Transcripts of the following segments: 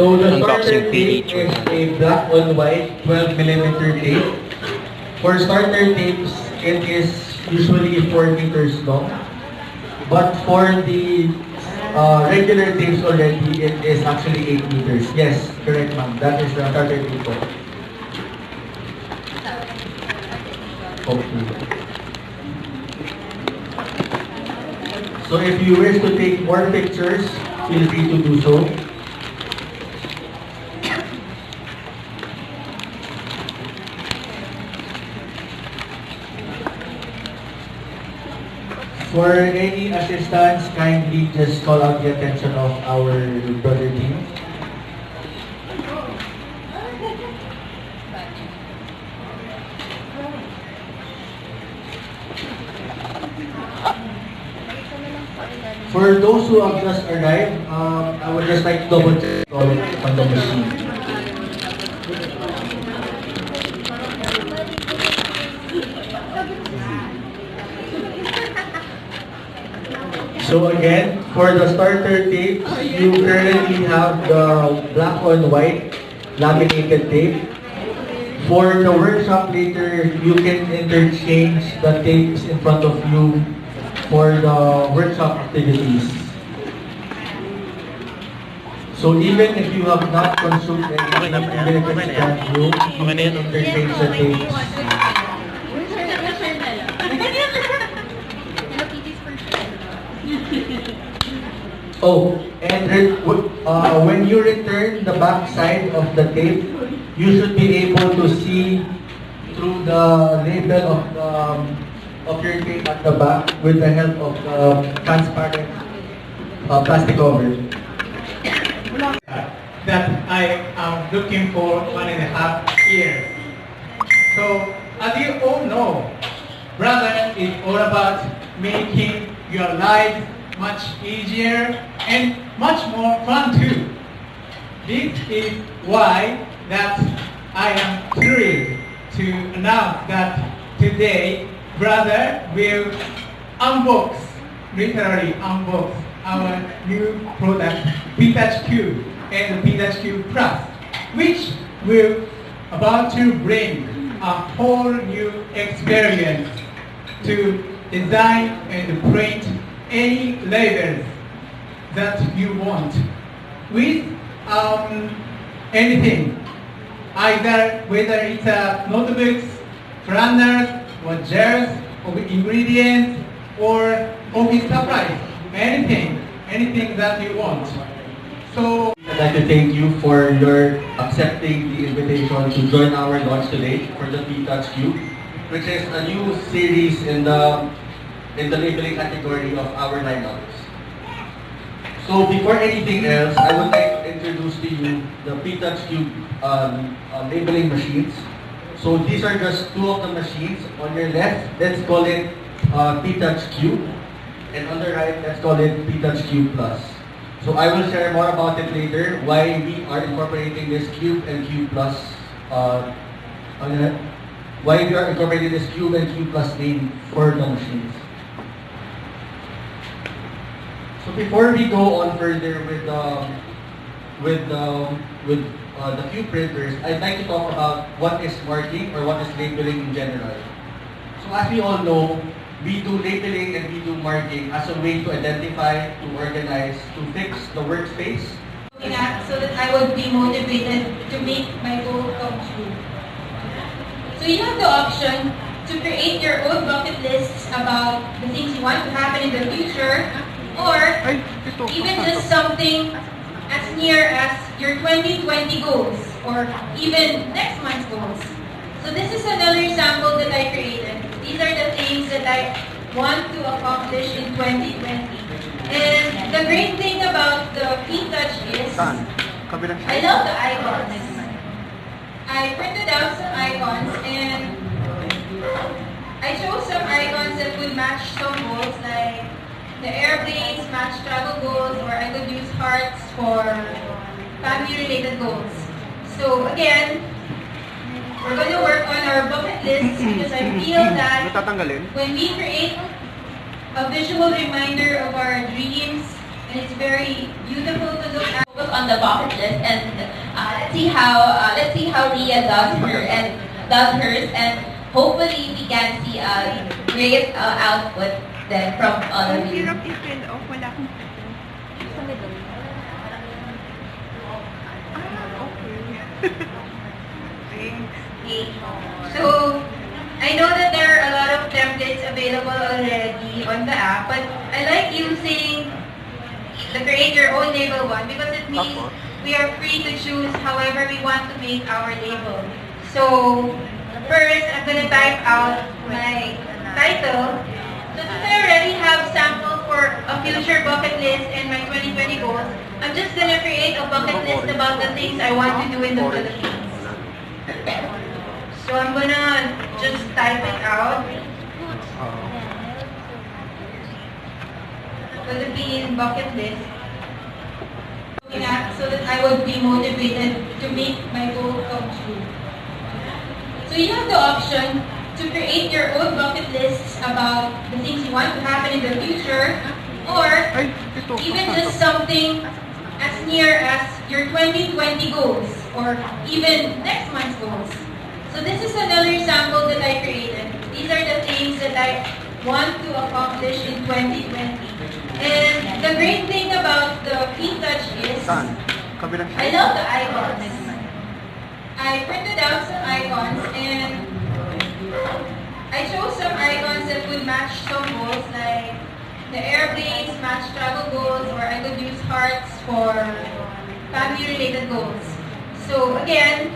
So the starter tape is a black on white 12mm tape. For starter tapes, it is usually 4 meters long. But for the regular tapes already, it is actually 8 meters. Yes, correct ma'am. That is the starter tape po. Okay. So if you wish to take more pictures, feel free to do so. For any assistance, kindly just call out the attention of our brother team. For those who have just arrived, I would just like to double check on the machine. So again, for the starter tapes, you currently have the black on white laminated tape. For the workshop later, you can interchange the tapes in front of you for the workshop activities. So even if you have not consumed anything, even if it's brand new, you can interchange the tapes. Oh, and when you return the back side of the tape, you should be able to see through the label of your tape at the back with the help of the transparent plastic cover. That I am looking for 1.5 years. So, as you all know, brother is all about making your life much easier and much more fun too. This is why that I am thrilled to announce that today brother will unbox, literally unbox our new product touchcube and touchcube Plus, which will about to bring a whole new experience to design and print any labels that you want with anything, either whether it's notebooks, planners, or gels, or ingredients, or office supplies, anything that you want. So I'd like to thank you for your accepting the invitation to join our launch today for the touchcube, which is a new series in the labeling category of our lineups. So before anything else, I would like to introduce to you the touchcube labeling machines. So these are just two of the machines. On your left, let's call it touchcube, and on the right, let's call it touchcube Plus. So I will share more about it later, why we are incorporating this cube and cube plus why we are incorporating this cube and cube plus name for the machines. So before we go on further with the cube printers, I'd like to talk about what is marking or what is labeling in general. So as we all know, we do labeling and we do marking as a way to identify, to organize, to fix the workspace. So that I would be motivated to make my goal come true. So you have the option to create your own bucket lists about the things you want to happen in the future, or even just something as near as your 2020 goals, or even next month's goals. So this is another sample that I created. These are the things that I want to accomplish in 2020. And the great thing about the Touch is, I love the icons. I printed out some icons and I chose some icons that would match some goals, like the airplanes match travel goals, or I could use hearts for family-related goals. So again, we're going to work on our bucket list because I feel that when we create a visual reminder of our dreams and it's very beautiful to look at. Focus on the bucket list, and let's see how Ria does hers, and hopefully we can see a great output then from all of Ang you. hirap i-fill off. Wala akong photo. Sa middle. Okay. Thanks. So, I know that there are a lot of templates available already on the app, but I like using the create your own label one because it means we are free to choose however we want to make our label. So, first, I'm going to type out my title. So since I already have sample for a future bucket list and my 2020 goals, I'm just going to create a bucket list about the things I want to do in the Philippines. So I'm going to just type it out. Philippine bucket list. So that I would be motivated to make my goal come true. So you have the option to create your own bucket lists about the things you want to happen in the future, or even just something as near as your 2020 goals, or even next month's goals. So this is another sample that I created. These are the things that I want to accomplish in 2020. And the great thing about the P-Touch is, I love the icons. I printed out some icons and I chose some icons that would match some goals, like the airplanes match travel goals, or I could use hearts for family-related goals. So again,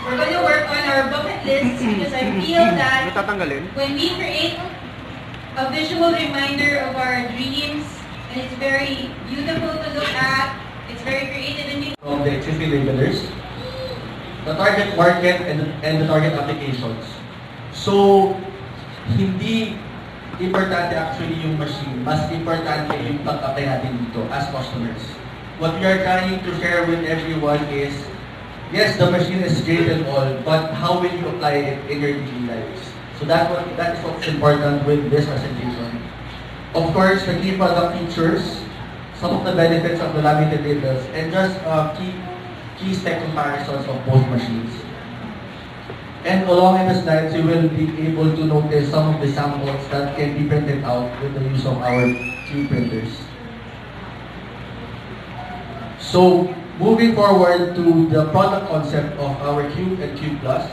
we're going to work on our bucket list because I feel that when we create a visual reminder of our dreams, and it's very beautiful to look at, it's very creative and From the existing labelers, the target market and the target applications. So, hindi importante actually yung machine, mas importante yung pag-apply natin dito as customers. What we are trying to share with everyone is, yes, the machine is great and all, but how will you apply it in your daily lives? So that is what's important with this presentation. Of course, the key product features, some of the benefits of the laminated labels, and just key spec comparisons of both machines. And along in the slides, you will be able to notice some of the samples that can be printed out with the use of our cube printers. So, moving forward to the product concept of our Cube and Cube Plus,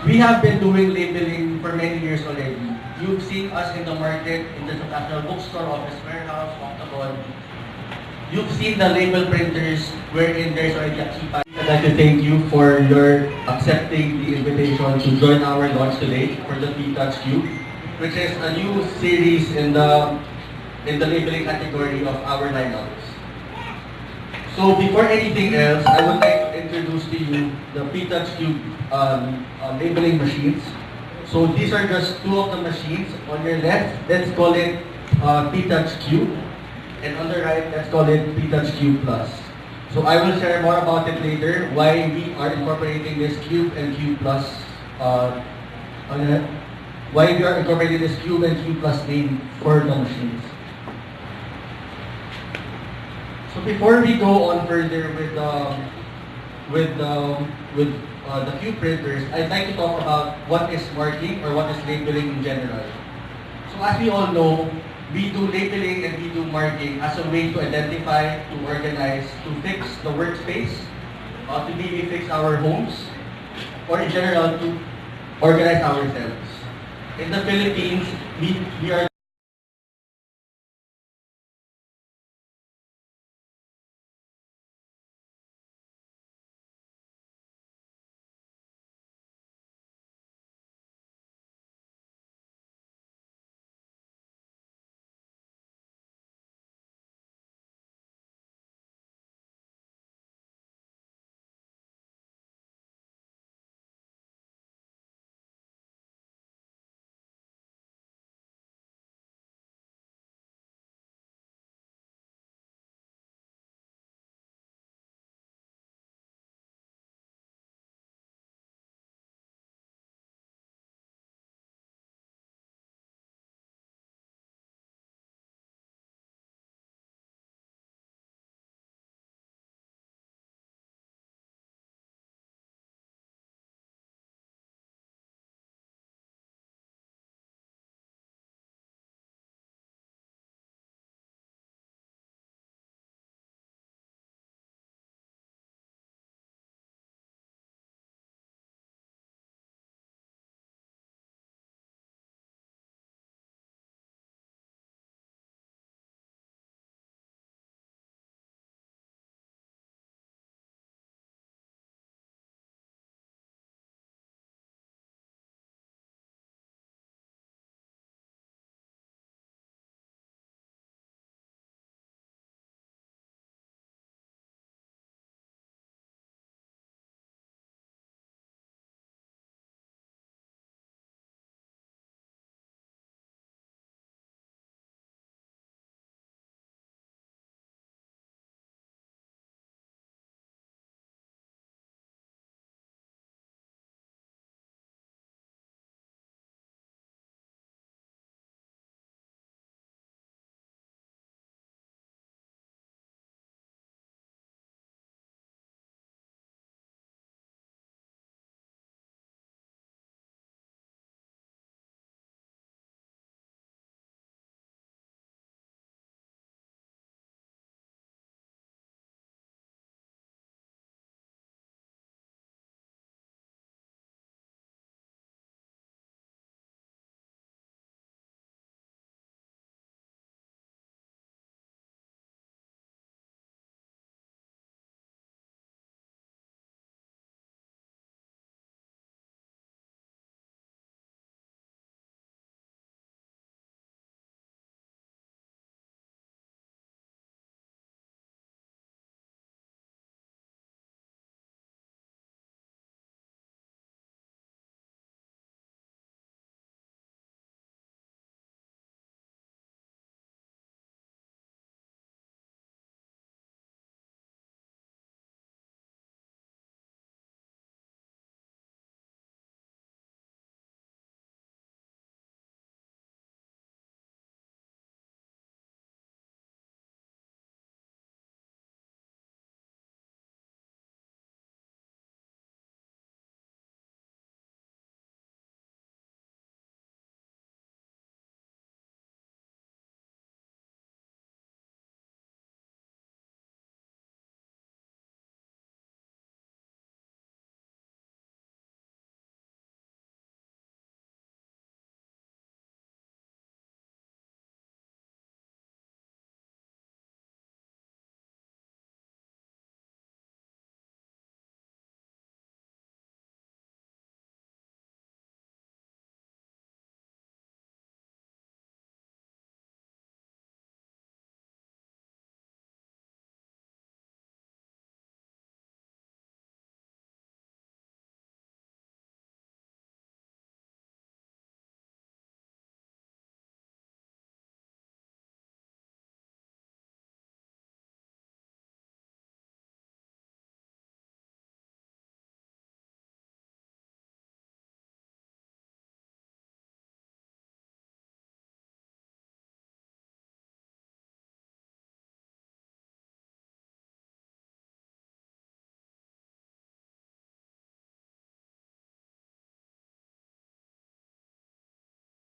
we have been doing labeling for many years already. You've seen us in the market, in the National Bookstore, Office Warehouse, Octagon. You've seen the label printers wherein there's already a keypad. I'd like to thank you for your accepting the invitation to join our launch today for the P-Touch Cube, which is a new series in the labeling category of our lineups. So before anything else, I would like to introduce to you the P-Touch Cube labeling machines. So these are just two of the machines. On your left, let's call it P-Touch Cube. And on the right, let's call it P-Touch Cube Plus. So I will share more about it later, why we are incorporating this Cube and Cube Plus, why we are incorporating this Cube and Cube Plus name for the machines. So before we go on further with the Cube printers, I'd like to talk about what is marking or what is labeling in general. So as we all know, we do labeling and we do marking as a way to identify, to organize, to fix the workspace, to maybe fix our homes, or in general to organize ourselves. In the Philippines, we are